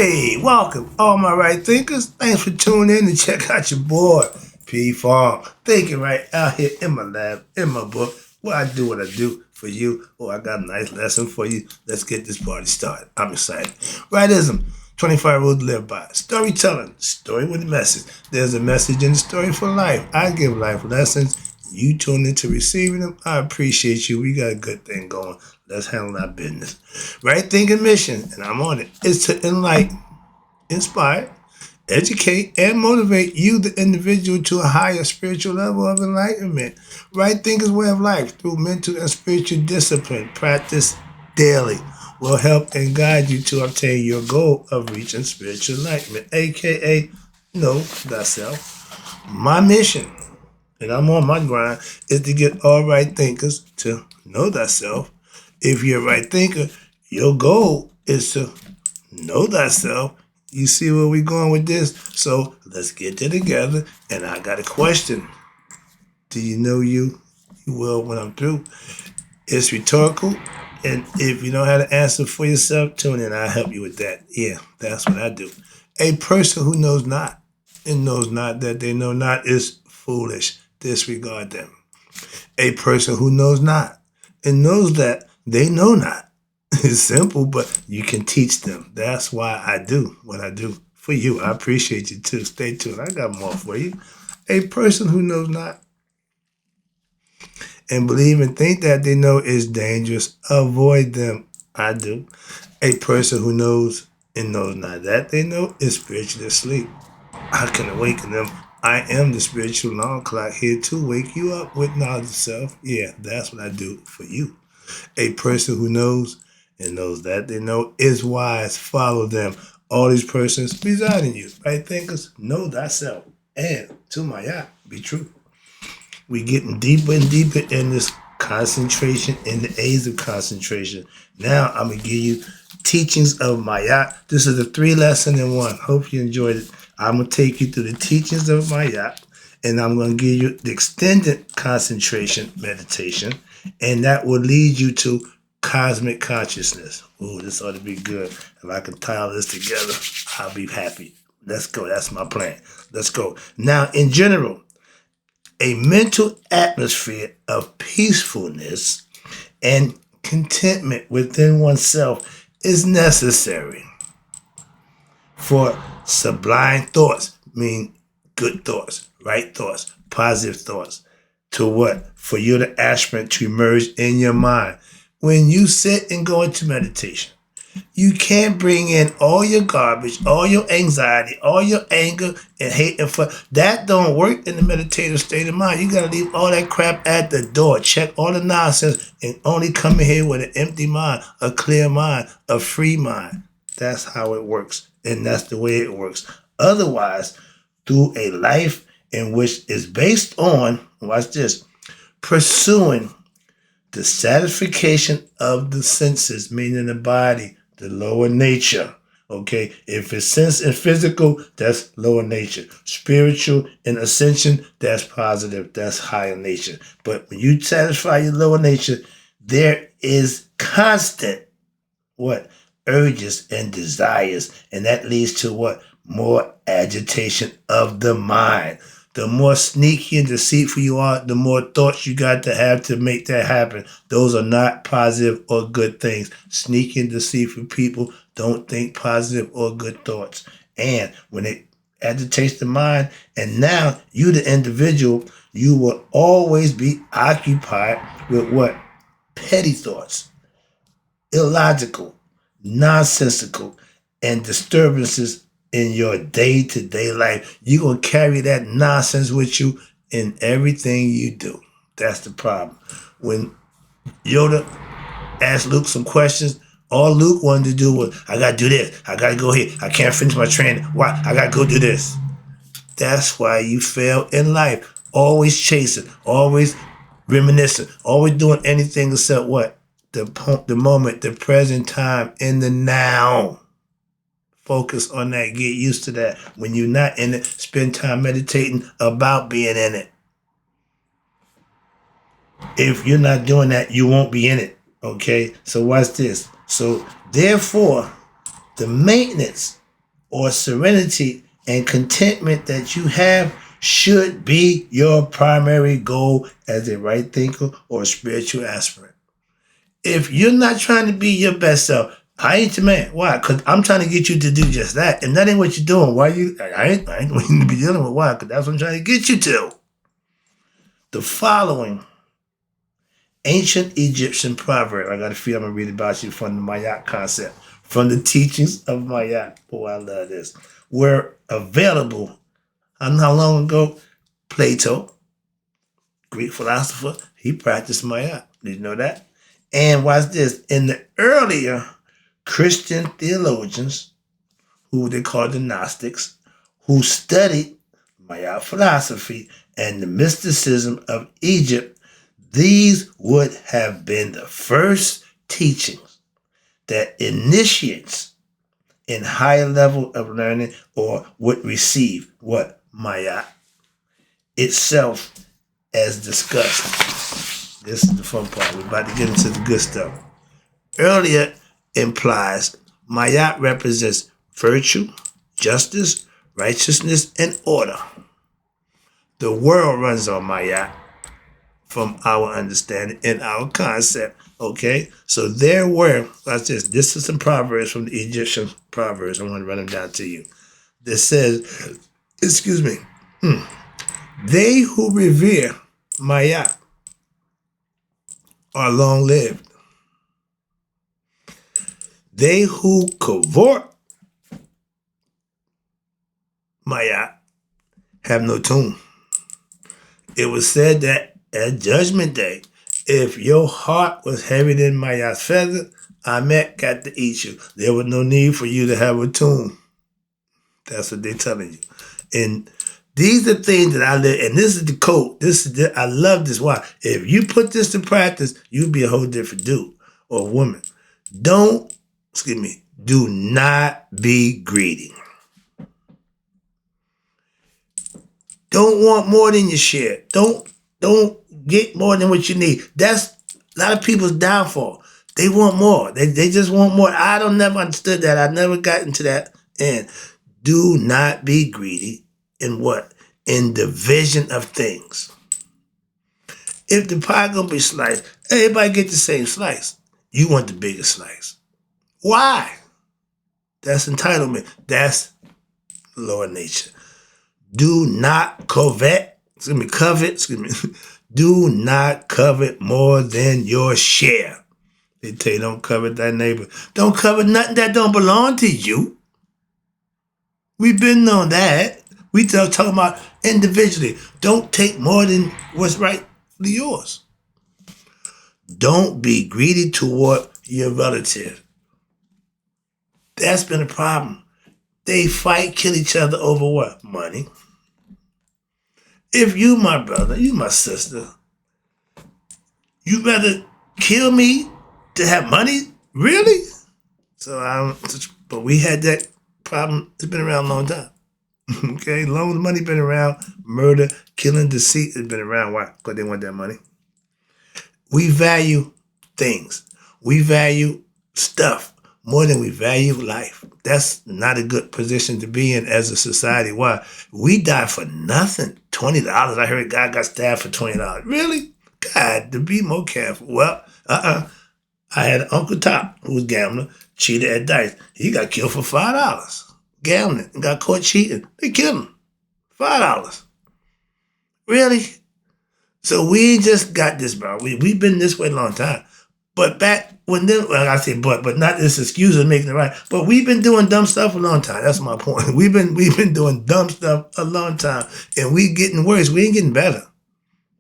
Hey, welcome, all my right thinkers. Thanks for tuning in and check out your boy, P Farm. Thinking right out here in my lab, in my book, where I do what I do for you. Oh, I got a nice lesson for you. Let's get this party started. I'm excited. Rightism, 25 rules to live by. Storytelling, story with a message. There's a message in the story for life. I give life lessons. You tune into receiving them. I appreciate you. We got a good thing going. Let's handle our business. Right thinking mission, and I'm on it, is to enlighten, inspire, educate, and motivate you, the individual, to a higher spiritual level of enlightenment. Right thinking's way of life through mental and spiritual discipline, practice daily, will help and guide you to obtain your goal of reaching spiritual enlightenment, aka know thyself. My mission, and I'm on my grind, is to get all right thinkers to know thyself. If you're a right thinker, your goal is to know thyself. You see where we're going with this? So let's get it together. And I got a question. Do you know you? You will when I'm through. It's rhetorical. And if you know how to answer for yourself, tune in. I'll help you with that. Yeah, that's what I do. A person who knows not and knows not that they know not is foolish. Disregard them. A person who knows not and knows that they know not. It's simple, but you can teach them. That's why I do what I do for you. I appreciate you too. Stay tuned. I got more for you. A person who knows not and believe and think that they know is dangerous. Avoid them. I do. A person who knows and knows not that they know is spiritually asleep. I can awaken them. I am the spiritual alarm clock here to wake you up with knowledge of self. Yeah, that's what I do for you. A person who knows and knows that they know is wise. Follow them. All these persons reside in you. Right thinkers, know thyself. And to my yacht, be true. We getting deeper and deeper in this concentration, in the age of concentration. Now I'm going to give you teachings of Maat. This is a 3-lesson in one. Hope you enjoyed it. I'm going to take you through the teachings of Maat, and I'm going to give you the extended concentration meditation, and that will lead you to cosmic consciousness. Ooh, this ought to be good. If I can tie all this together, I'll be happy. Let's go. That's my plan. Let's go. Now, in general, a mental atmosphere of peacefulness and contentment within oneself is necessary for sublime thoughts, mean good thoughts, right thoughts, positive thoughts, to what? For you to aspirate to emerge in your mind. When you sit and go into meditation, you can't bring in all your garbage, all your anxiety, all your anger and hate and fuss. That don't work in the meditative state of mind. You got to leave all that crap at the door. Check all the nonsense and only come in here with an empty mind, a clear mind, a free mind. That's how it works. And that's the way it works. Otherwise, through a life in which is based on, watch this, pursuing the satisfaction of the senses, meaning the body, the lower nature. Okay, if it's sense and physical, that's lower nature. Spiritual and ascension, that's positive, that's higher nature. But when you satisfy your lower nature, there is constant what? Urges and desires. And that leads to what? More agitation of the mind. The more sneaky and deceitful you are, the more thoughts you got to have to make that happen. Those are not positive or good things. Sneaky and deceitful people don't think positive or good thoughts. And when it agitates the mind, and now you, the individual, you will always be occupied with what? Petty thoughts, illogical, nonsensical, and disturbances in your day-to-day life. You're going to carry that nonsense with you in everything you do. That's the problem. When Yoda asked Luke some questions, all Luke wanted to do was, I got to do this. I got to go here. I can't finish my training. Why? I got to go do this. That's why you fail in life. Always chasing, always reminiscing, always doing anything except what? The moment, the present time, in the now. Focus on that. Get used to that. When you're not in it, spend time meditating about being in it. If you're not doing that, you won't be in it. Okay? So watch this. So therefore, the maintenance or serenity and contentment that you have should be your primary goal as a right thinker or a spiritual aspirant. If you're not trying to be your best self, I ain't your man. Why? Because I'm trying to get you to do just that. And that ain't what you're doing. Why you? I ain't going to be dealing with why? Because that's what I'm trying to get you to. The following ancient Egyptian proverb, I got a feel I'm going to read about you from the Maat concept, from the teachings of Maat. Boy, I love this. Were available, how long ago? Plato, Greek philosopher, he practiced Maat. Did you know that? And watch this. In the earlier Christian theologians, who they called the Gnostics, who studied Maya philosophy and the mysticism of Egypt, these would have been the first teachings that initiates in higher level of learning or would receive what Maya itself as discussed. This is the fun part. We're about to get into the good stuff. Earlier implies Mayat represents virtue, justice, righteousness, and order. The world runs on Mayat from our understanding and our concept. Okay? So there were, watch this. This is some proverbs from the Egyptian proverbs. I want to run them down to you. This says, excuse me, they who revere Mayat are long lived. They who cavort Mayat have no tomb. It was said that at Judgment Day, if your heart was heavier than Mayat's feather, Amet got to eat you. There was no need for you to have a tomb. That's what they're telling you. And these are things that I live, and this is the code. I love this. Why? If you put this to practice, you'll be a whole different dude or woman. Do not be greedy. Don't want more than your share. Don't get more than what you need. That's a lot of people's downfall. They want more. They just want more. I don't never understood that. I never got into that. And do not be greedy in what? In division of things. If the pie gonna be sliced, everybody get the same slice. You want the biggest slice. Why? That's entitlement. That's lower nature. Do not covet. Do not covet more than your share. They tell you don't covet thy neighbor. Don't covet nothing that don't belong to you. We've been on that. We talking about individually. Don't take more than what's rightfully yours. Don't be greedy toward your relative. That's been a problem. They fight, kill each other over what? Money. If you my brother, you my sister, you rather kill me to have money? Really? But we had that problem. It's been around a long time. Okay? Long as money been around, murder, killing, deceit has been around. Why? Because they want that money. We value things. We value stuff more than we value life. That's not a good position to be in as a society. Why? We die for nothing. $20. I heard a guy got stabbed for $20. Really? God, to be more careful. Well, I had an Uncle Top who was a gambler, cheated at dice. He got killed for $5. Gambling and got caught cheating. They killed him. $5. Really? So we just got this, bro. We've been this way a long time. But back when then, well, I say but not this excuse of making it right. But we've been doing dumb stuff a long time. That's my point. We've been doing dumb stuff a long time, and we getting worse. We ain't getting better.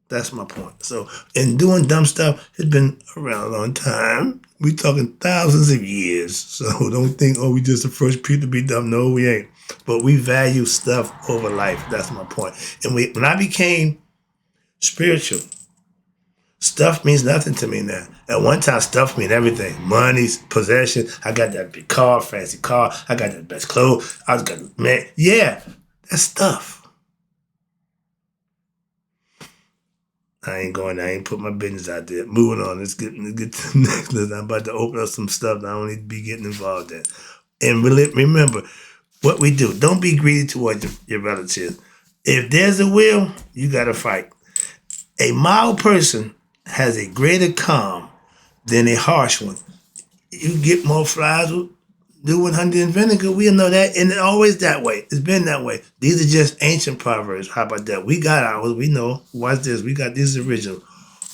That's my point. So, in doing dumb stuff, it's been around a long time. We talking thousands of years. So don't think, we just the first people to be dumb. No, we ain't. But we value stuff over life. That's my point. And when I became spiritual, stuff means nothing to me now. At one time, stuff mean everything. Money, possession. I got that big car, fancy car. I got the best clothes. I was got, man, yeah, that's stuff. I ain't put my business out there. Moving on. Let's get to the next list. I'm about to open up some stuff that I don't need to be getting involved in. And really, remember, what we do. Don't be greedy towards your relatives. If there's a will, you got to fight. A mild person has a greater calm than a harsh one. You get more flies with doing honey and vinegar. We know that, and it's always that way. It's been that way. These are just ancient proverbs. How about that? We got ours. We know. Watch this. We got these original.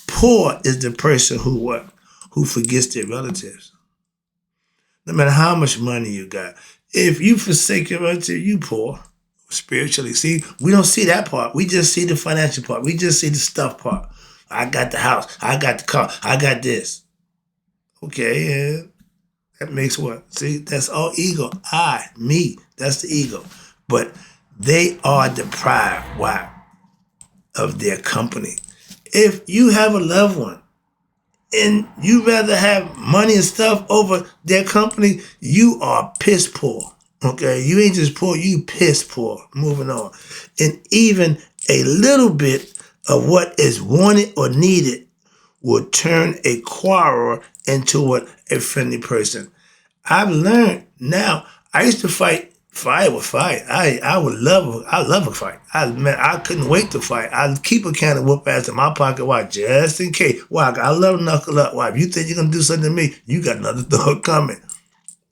Poor is the person who what? Who forgets their relatives. No matter how much money you got. If you forsake your relative, you poor spiritually. See, we don't see that part. We just see the financial part. We just see the stuff part. I got the house. I got the car. I got this. Okay, yeah. That makes what? See, that's all ego. I, me. That's the ego. But they are deprived. Why? Of their company. If you have a loved one and you rather have money and stuff over their company, you are piss poor. Okay, you ain't just poor, you piss poor. Moving on. And even a little bit of what is wanted or needed will turn a quarrel into what? A friendly person. I've learned now. I used to fight fire with fire. I love a fight. I couldn't wait to fight. I'd keep a can of whoop ass in my pocket. Why? Just in case. Why? I love to knuckle up. Why? If you think you're gonna do something to me, you got another thought coming.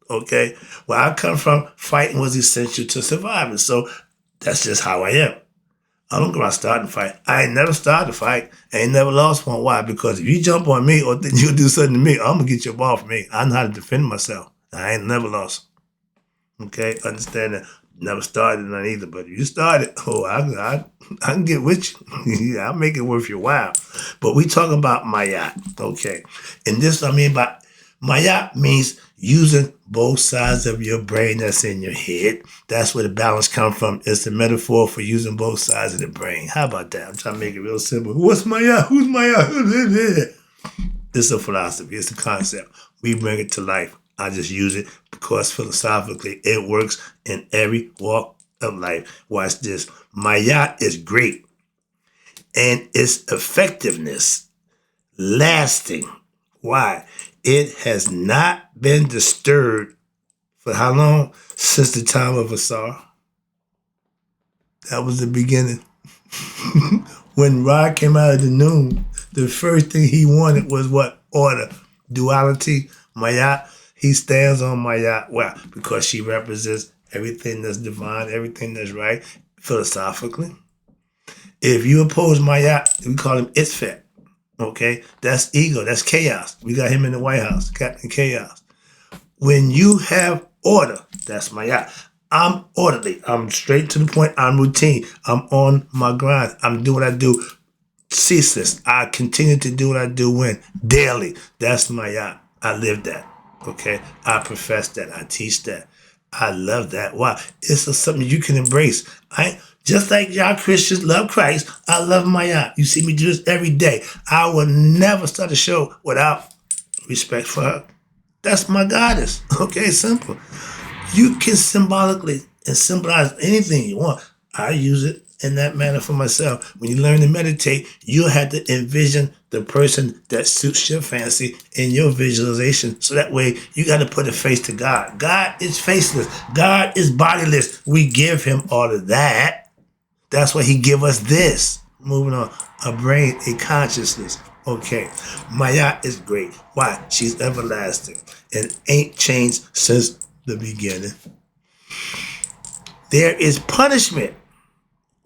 Okay? Where I come from, fighting was essential to surviving. So that's just how I am. I don't go around starting a fight. I ain't never started a fight. I ain't never lost one. Why? Because if you jump on me or think you'll do something to me, I'm gonna get your ball from me. I know how to defend myself. I ain't never lost. Okay, understand that. Never started none either, but if you started, I can get with you. I'll make it worth your while. But we talking about mayat, okay? And this, I mean by mayat means using both sides of your brain that's in your head. That's where the balance comes from. It's the metaphor for using both sides of the brain. How about that? I'm trying to make it real simple. What's mayat? Who's mayat? It's a philosophy. It's a concept. We bring it to life. I just use it because philosophically it works in every walk of life. Watch this. Mayat is great and its effectiveness lasting. Why? It has not been disturbed for how long? Since the time of Asar. That was the beginning. When Ra came out of the noon, the first thing he wanted was what? Order. Duality. Mayat. He stands on Mayat. Why? Because she represents everything that's divine, everything that's right, philosophically. If you oppose Mayat, we call him Itzfet. Okay? That's ego. That's chaos. We got him in the White House, Captain Chaos. When you have order, that's Mayat. I'm orderly. I'm straight to the point. I'm routine. I'm on my grind. I'm doing what I do ceaseless. I continue to do what I do when? Daily. That's Mayat. I live that. Okay? I profess that. I teach that. I love that. Why? It's something you can embrace. Just like y'all Christians love Christ, I love Mayat. You see me do this every day. I will never start a show without respect for her. That's my goddess. Okay, simple. You can symbolically and symbolize anything you want. I use it in that manner for myself. When you learn to meditate, you have to envision the person that suits your fancy in your visualization. So that way you got to put a face to God. God is faceless. God is bodiless. We give him all of that. That's why he give us this. Moving on. A brain, a consciousness. Okay. Mayat is great. Why? She's everlasting and ain't changed since the beginning. There is punishment.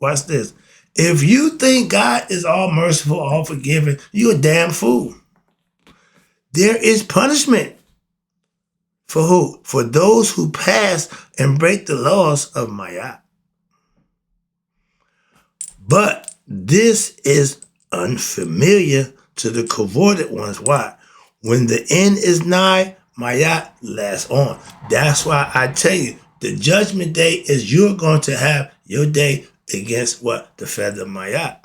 Watch this. If you think God is all merciful, all forgiving, you're a damn fool. There is punishment. For who? For those who pass and break the laws of Mayat. But this is unfamiliar to the corroded ones. Why? When the end is nigh, Mayat lasts on. That's why I tell you, the judgment day is you're going to have your day against what? The feather of Mayat.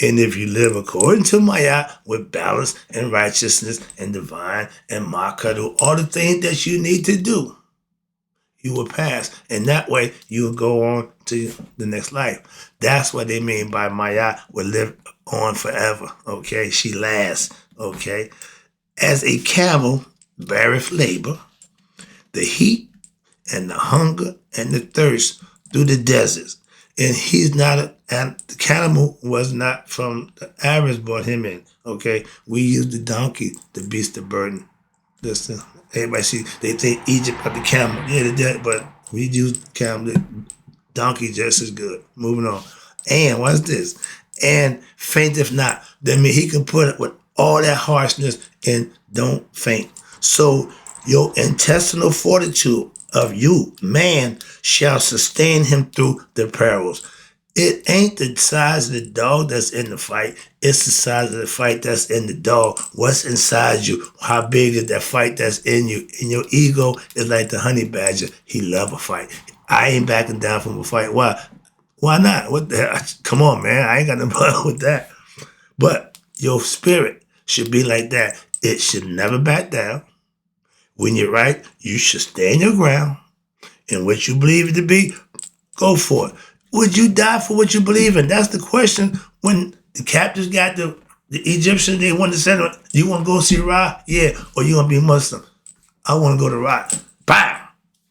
And if you live according to Mayat with balance and righteousness and divine and Makadu, all the things that you need to do, you will pass. And that way you will go on to the next life. That's what they mean by Mayat will live on forever. Okay? She lasts. Okay? As a camel beareth labor, the heat and the hunger and the thirst through the deserts. And he's not, and the camel was not from the Arabs brought him in. Okay, we use the donkey, the beast of burden. Listen, everybody see, they think Egypt got the camel. Yeah, they did, but we use camel, the donkey just as good. Moving on. And what's this? And fainteth not. That means he can put it with all that harshness and don't faint. So your intestinal fortitude of you, man, shall sustain him through the perils. It ain't the size of the dog that's in the fight. It's the size of the fight that's in the dog. What's inside you? How big is that fight that's in you? And your ego is like the honey badger. He love a fight. I ain't backing down from a fight. Why? Why not? What the hell? Come on, man. I ain't got no problem with that. But your spirit should be like that. It should never back down. When you're right, you should stand your ground. And what you believe it to be, go for it. Would you die for what you believe in? That's the question. When the captors got the Egyptians, they wanted to send them, you want to go see Ra? Yeah. Or you want to be Muslim? I want to go to Ra. Bam!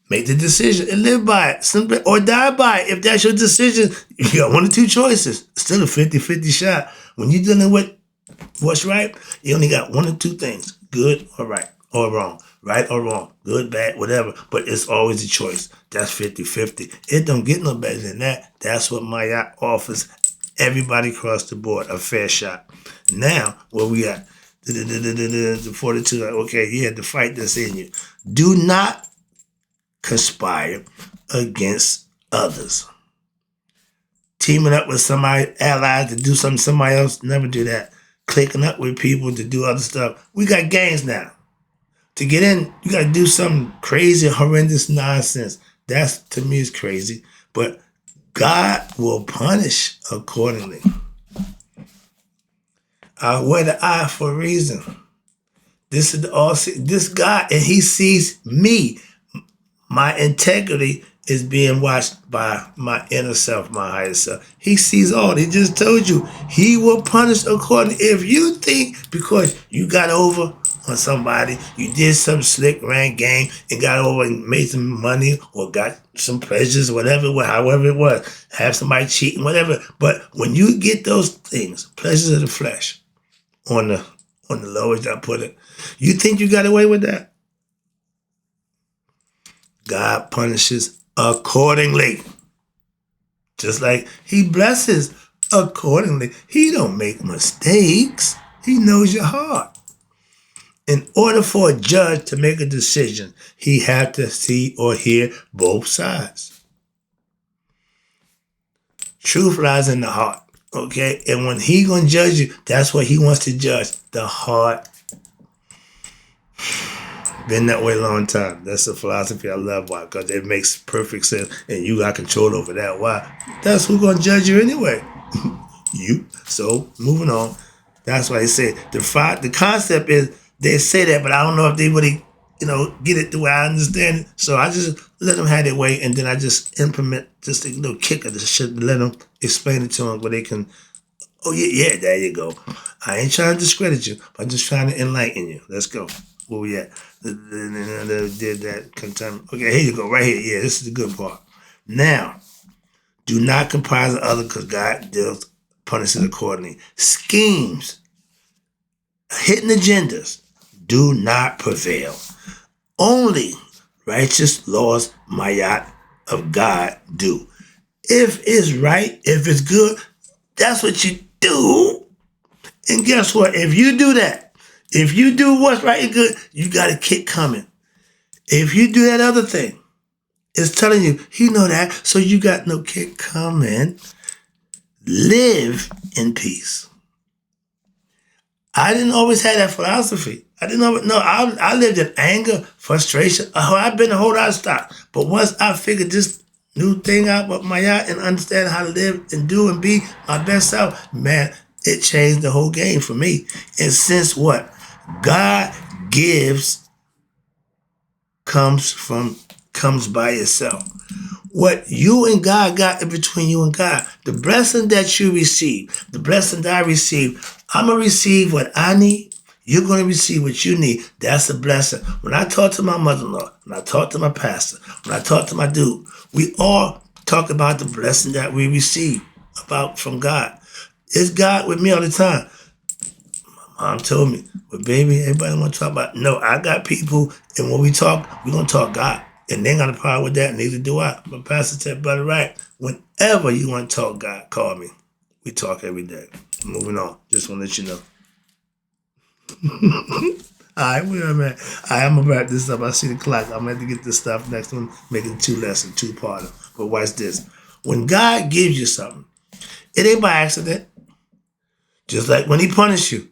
Make the decision and live by it. Or die by it. If that's your decision, you got one or two choices. Still a 50-50 shot. When you're dealing with what's right, you only got one or two things. Good or right or wrong. Right or wrong. Good, bad, whatever. But it's always a choice. That's 50-50. It don't get no better than that. That's what Maat offers everybody across the board. A fair shot. Now, what we got? The 42. Okay, yeah, the fight that's in you. Do not conspire against others. Teaming up with somebody, allies to do something somebody else, never do that. Clicking up with people to do other stuff. We got gangs now. To get in, you got to do some crazy, horrendous nonsense. That's, to me, is crazy. But God will punish accordingly. I wear the eye for a reason. This is this God, and he sees me. My integrity is being watched by my inner self, my higher self. He sees all. He just told you he will punish accordingly. If you think because you got over on somebody, you did some slick, ran game, and got over and made some money or got some pleasures, whatever, however it was, have somebody cheating, whatever. But when you get those things, pleasures of the flesh, on the lowest I put it, you think you got away with that? God punishes accordingly. Just like he blesses accordingly. He don't make mistakes. He knows your heart. In order for a judge to make a decision, he had to see or hear both sides. Truth lies in the heart, okay? And when he gonna judge you, that's what he wants to judge, the heart. Been that way a long time. That's a philosophy I love. Why? Because it makes perfect sense, and you got control over that. Why? That's who's gonna judge you anyway. You. So moving on. That's why they say the concept is they say that, but I don't know if they really, get it the way I understand it. So I just let them have their way, and then I just implement just a little kick of the shit to let them explain it to them where they can. Oh yeah, there you go. I ain't trying to discredit you. I'm just trying to enlighten you. Let's go. Where we at? Did that content. Okay, here you go. Right here. Yeah, this is the good part. Now, do not comprise of other because God deals punishes accordingly. Schemes, hidden agendas, do not prevail. Only righteous laws, Maat, of God do. If it's right, if it's good, that's what you do. And guess what? If you do that, if you do what's right and good, you got a kick coming. If you do that other thing, it's telling you, he know that, so you got no kick coming. Live in peace. I didn't always have that philosophy. I lived in anger, frustration. I've been a whole lot of stuff. But once I figured this new thing out with Maat and understand how to live and do and be my best self, man, it changed the whole game for me. And since what? God gives comes by itself. What you and God got in between you and God, the blessing that you receive, the blessing that I receive, I'm going to receive what I need, You're going to receive what you need. That's a blessing. When I talk to my mother-in-law, when I talk to my pastor, when I talk to my dude, we all talk about the blessing that we receive about from God. Is God with me all the time? Mom told me, but baby, everybody want to talk about, no, I got people, and when we talk, we're going to talk God. And they ain't got a problem with that, neither do I. My pastor said, brother, right, whenever you want to talk God, call me. We talk every day. Moving on. Just want to let you know. All right, where I'm at. I'm going to wrap this up. I see the clock. I'm going to have to get this stuff next one, make it 2 lessons, 2-parter. But watch this. When God gives you something, it ain't by accident. Just like when he punishes you.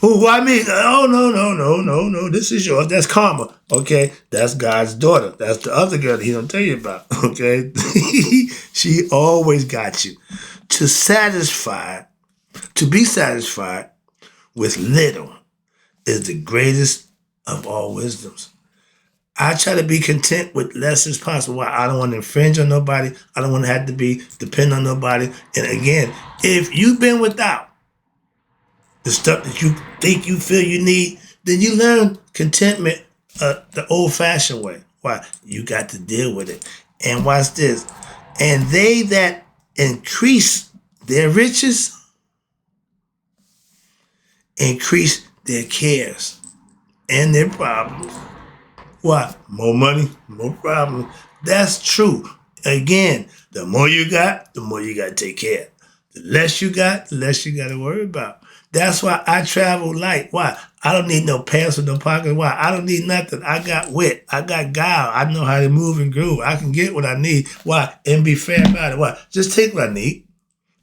Why me? Oh, no. This is yours. That's karma. Okay? That's God's daughter. That's the other girl that he don't tell you about. Okay? She always got you. To be satisfied with little is the greatest of all wisdoms. I try to be content with less as possible. Why? I don't want to infringe on nobody. I don't want to have to depend on nobody. And again, if you've been without the stuff that you think you feel you need, then you learn contentment the old-fashioned way. Why? You got to deal with it. And watch this. And they that increase their riches increase their cares and their problems. Why? More money, more problems. That's true. Again, the more you got, the more you got to take care of. The less you got, the less you got to worry about. That's why I travel light. Why? I don't need no pants or no pocket. Why? I don't need nothing. I got wit. I got guile. I know how to move and groove. I can get what I need. Why? And be fair about it. Why? Just take what I need.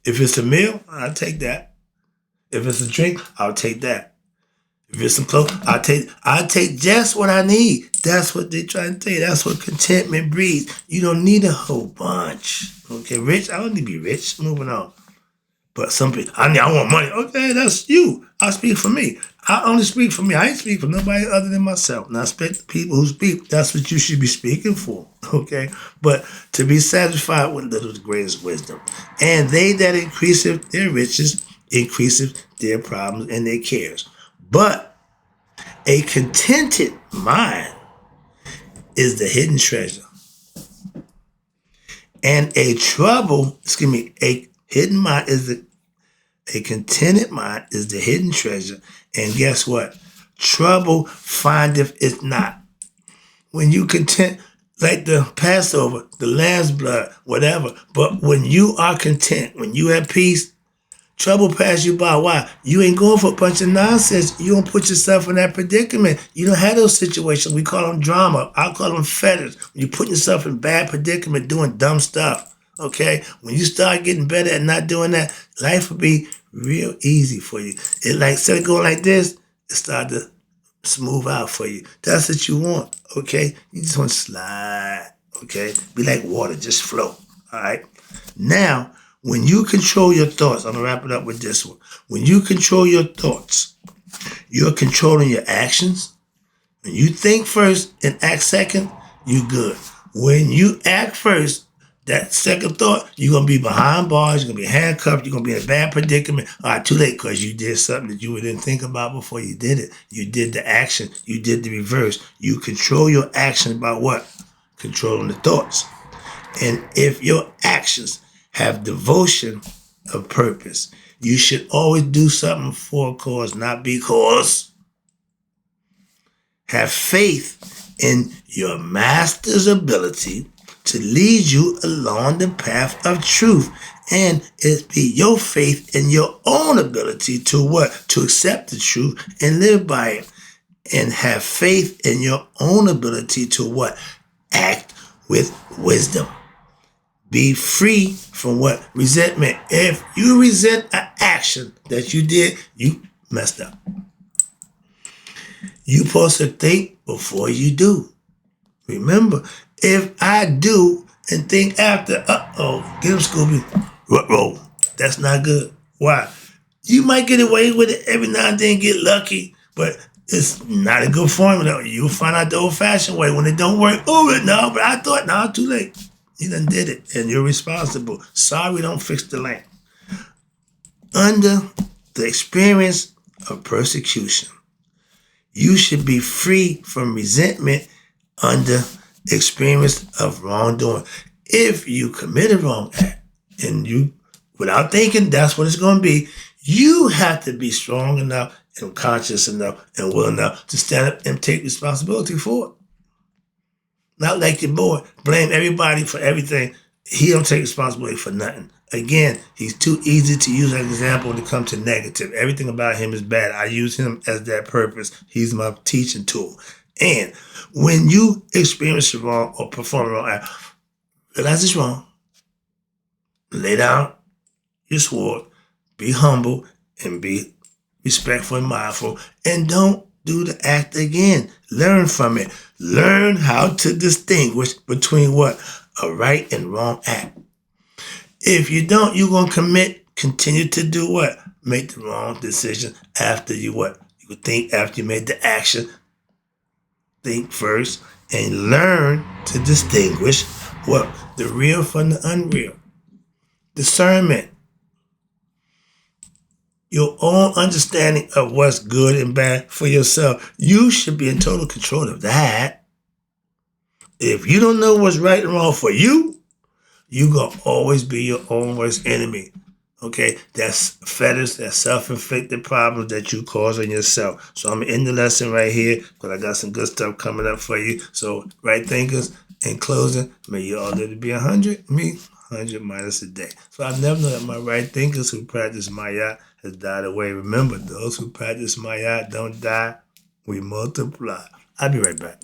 If it's a meal, I'll take that. If it's a drink, I'll take that. If it's some clothes, I take just what I need. That's what they try to tell you. That's what contentment breeds. You don't need a whole bunch. Okay, rich, I don't need to be rich. Moving on. But some people, I want money. Okay, that's you. I speak for me. I only speak for me. I ain't speak for nobody other than myself. And I expect the people who speak, that's what you should be speaking for. Okay? But to be satisfied with little is the greatest wisdom. And they that increaseth their riches increaseth their problems and their cares. But a contented mind is the hidden treasure. And a hidden mind a contented mind is the hidden treasure. And guess what? Trouble findeth it not. When you content, like the Passover, the lamb's blood, whatever. But when you are content, when you have peace, trouble pass you by. Why? You ain't going for a bunch of nonsense. You don't put yourself in that predicament. You don't have those situations. We call them drama. I call them fetters. When you put yourself in bad predicament doing dumb stuff. Okay? When you start getting better at not doing that, life will be real easy for you. It like, instead of going like this, it start to smooth out for you. That's what you want. Okay? You just want to slide. Okay? Be like water. Just flow. All right? Now, when you control your thoughts, I'm going to wrap it up with this one. When you control your thoughts, you're controlling your actions. When you think first and act second, you good. When you act first, that second thought, you're going to be behind bars, you're going to be handcuffed, you're going to be in a bad predicament. All right, too late because you did something that you didn't think about before you did it. You did the action. You did the reverse. You control your action by what? Controlling the thoughts. And if your actions have devotion of purpose, you should always do something for a cause, not because. Have faith in your master's ability to lead you along the path of truth. And it be your faith in your own ability to what? To accept the truth and live by it. And have faith in your own ability to what? Act with wisdom. Be free from what? Resentment. If you resent an action that you did, you messed up. You're supposed to think before you do. Remember, if I do and think after, get him, Scooby. Roll. That's not good. Why? You might get away with it every now and then, get lucky, but it's not a good formula. You'll find out the old-fashioned way. When it don't work, no, but I thought, no, too late. You done did it, and you're responsible. Sorry, don't fix the lamp. Under the experience of persecution. You should be free from resentment under experience of wrongdoing. If you commit a wrong act and you, without thinking, that's what it's going to be, you have to be strong enough and conscious enough and willing enough to stand up and take responsibility for it. Not like your boy, blame everybody for everything. He don't take responsibility for nothing. Again, he's too easy to use as an example when it comes to negative. Everything about him is bad. I use him as that purpose. He's my teaching tool. And when you experience wrong or perform wrong act, realize it's wrong. Lay down your sword, be humble, and be respectful and mindful, and don't do the act again. Learn from it. Learn how to distinguish between what? A right and wrong act. If you don't, you're going to continue to do what? Make the wrong decision after you what? You think after you made the action. Think first and learn to distinguish what? The real from the unreal. Discernment. Your own understanding of what's good and bad for yourself. You should be in total control of that. If you don't know what's right and wrong for you, you're going to always be your own worst enemy. Okay? That's fetters, that's self-inflicted problems that you cause on yourself. So I'm going to end the lesson right here because I got some good stuff coming up for you. So, right thinkers, in closing, may you all live to be 100, me 100 minus a day. So I never know that my right thinkers who practice Maat has died away. Remember, those who practice Maat don't die. We multiply. I'll be right back.